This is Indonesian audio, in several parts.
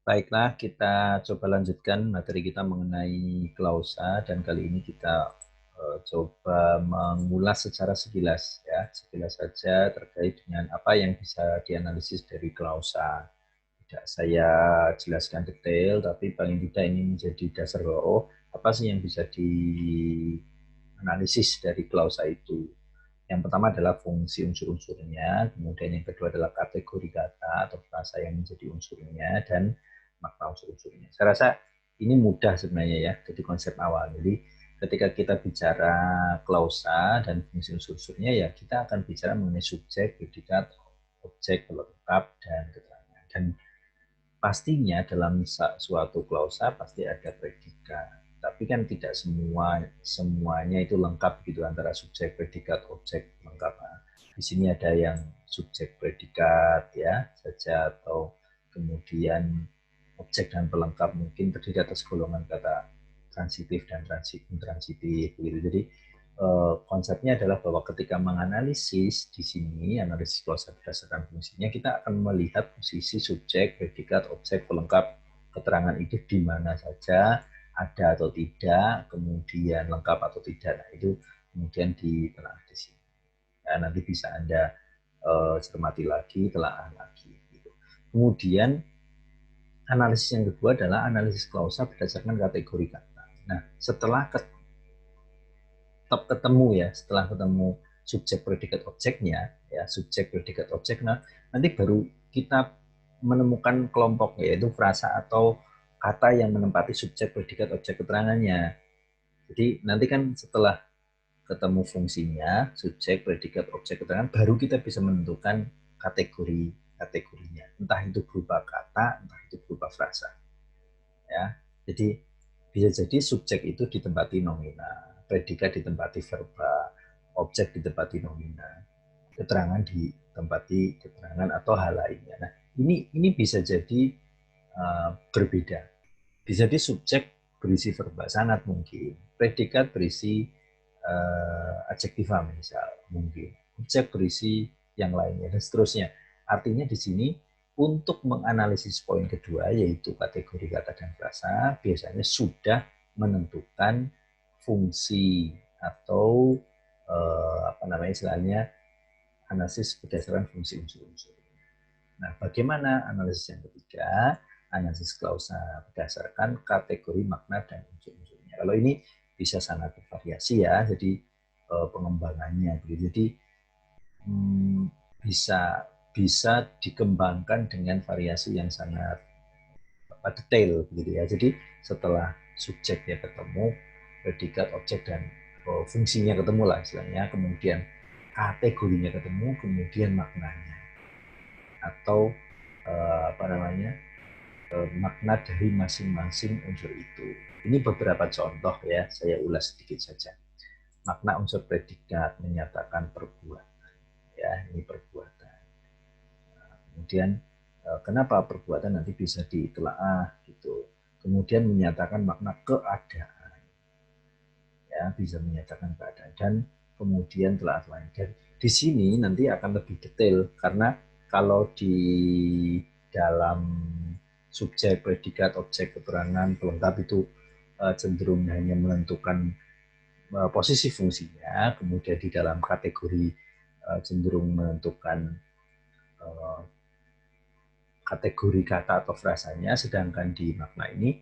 Baiklah, kita coba lanjutkan materi kita mengenai klausa dan kali ini kita coba mengulas secara sekilas ya, sekilas saja terkait dengan apa yang bisa dianalisis dari klausa. Tidak saya jelaskan detail, tapi paling tidak ini menjadi dasar bahwa apa sih yang bisa dianalisis dari klausa itu. Yang pertama adalah fungsi unsur-unsurnya, kemudian yang kedua adalah kategori kata atau frasa yang menjadi unsurnya, dan makna unsur-unsurnya. Saya rasa ini mudah sebenarnya ya, jadi konsep awal. Jadi ketika kita bicara klausa dan fungsi unsur-unsurnya, ya kita akan bicara mengenai subjek, predikat, objek, pelengkap, dan keterangan. Dan pastinya dalam suatu klausa pasti ada predikat. Tapi kan tidak semuanya itu lengkap gitu antara subjek, predikat, objek lengkap. Nah, di sini ada yang subjek predikat ya saja atau kemudian objek dan pelengkap mungkin terdiri atas golongan kata transitif dan intransitif begitu. Jadi konsepnya adalah bahwa ketika menganalisis di sini, analisis klausa berdasarkan fungsinya, kita akan melihat posisi subjek, predikat, objek, pelengkap keterangan itu di mana saja, ada atau tidak, kemudian lengkap atau tidak. Nah, itu kemudian ditelaah di sini. Nah, nanti bisa Anda cermati lagi, telaah lagi. Gitu. Kemudian analisis yang kedua adalah analisis klausa berdasarkan kategori kata. Nah, setelah ketemu ya, setelah ketemu subjek predikat objeknya ya, subjek predikat objek, nah nanti baru kita menemukan kelompok yaitu frasa atau kata yang menempati subjek predikat objek keterangannya. Jadi nanti kan setelah ketemu fungsinya subjek predikat objek keterangan baru kita bisa menentukan kategorinya, entah itu berupa kata, entah itu berupa frasa ya. Jadi bisa jadi subjek itu ditempati nomina, predikat ditempati verba, objek ditempati nomina, keterangan ditempati keterangan atau hal lainnya. Nah, ini bisa jadi berbeda. Bisa jadi subjek berisi verba sangat mungkin, predikat berisi adjektiva misal mungkin, objek berisi yang lainnya dan seterusnya. Artinya di sini untuk menganalisis poin kedua yaitu kategori kata dan frasa biasanya sudah menentukan fungsi atau apa namanya istilahnya analisis berdasarkan fungsi unsur-unsur. Nah, bagaimana analisis yang ketiga? Analisis klausa berdasarkan kategori makna dan unsur-unsurnya. Kalau ini bisa sangat bervariasi ya, jadi pengembangannya. Jadi bisa bisa dikembangkan dengan variasi yang sangat detail gitu ya. Jadi setelah subjeknya ketemu, predikat, objek dan fungsinya ketemu lah istilahnya, kemudian kategorinya ketemu, kemudian maknanya atau apa namanya makna dari masing-masing unsur itu. Ini beberapa contoh ya, saya ulas sedikit saja. Makna unsur predikat menyatakan perbuatan, ya ini perbuatan. Kemudian kenapa perbuatan nanti bisa ditelaah gitu. Kemudian menyatakan makna keadaan, ya bisa menyatakan keadaan dan kemudian telaah lain. Dan di sini nanti akan lebih detail karena kalau di dalam subjek, predikat, objek, keterangan, pelengkap itu cenderung hanya menentukan posisi fungsinya, kemudian di dalam kategori cenderung menentukan kategori kata atau frasanya, sedangkan di makna ini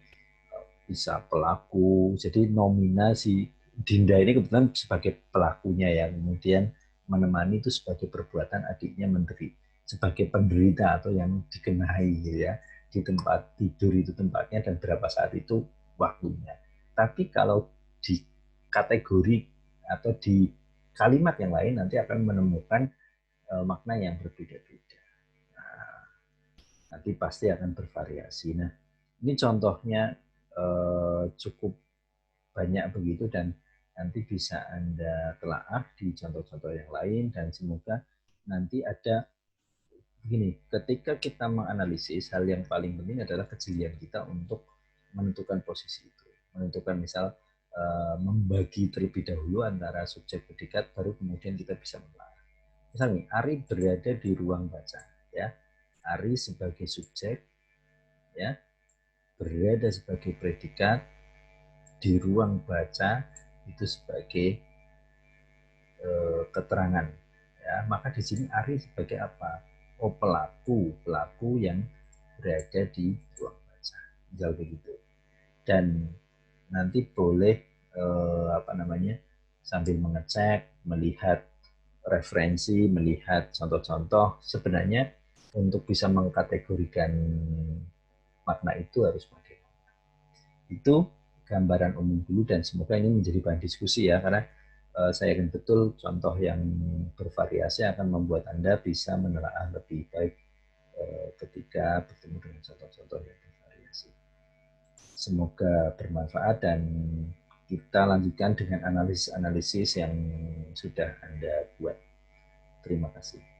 bisa pelaku, jadi nominasi Dinda ini kebetulan sebagai pelakunya ya, kemudian menemani itu sebagai perbuatan adiknya menteri, sebagai penderita atau yang dikenai gitu ya, di tempat tidur itu tempatnya dan berapa saat itu waktunya. Tapi kalau di kategori atau di kalimat yang lain nanti akan menemukan makna yang berbeda-beda. Nah, nanti pasti akan bervariasi. Nah, ini contohnya cukup banyak begitu dan nanti bisa Anda telaah di contoh-contoh yang lain dan semoga nanti ada begini, ketika kita menganalisis hal yang paling penting adalah kejelian kita untuk menentukan posisi itu. Menentukan misal membagi terlebih dahulu antara subjek predikat baru kemudian kita bisa menelaah. Misal nih, Ari berada di ruang baca ya. Ari sebagai subjek ya, berada sebagai predikat, di ruang baca itu sebagai keterangan. Ya, maka di sini Ari sebagai apa? Oh, pelaku yang berada di ruang baca. Jauh begitu. Dan nanti boleh sambil mengecek, melihat referensi, melihat contoh-contoh. Sebenarnya untuk bisa mengkategorikan makna itu harus pakai. Itu gambaran umum dulu dan semoga ini menjadi bahan diskusi ya, karena saya yakin betul contoh yang bervariasi akan membuat Anda bisa menelaah lebih baik ketika bertemu dengan contoh-contoh yang bervariasi. Semoga bermanfaat dan kita lanjutkan dengan analisis-analisis yang sudah Anda buat. Terima kasih.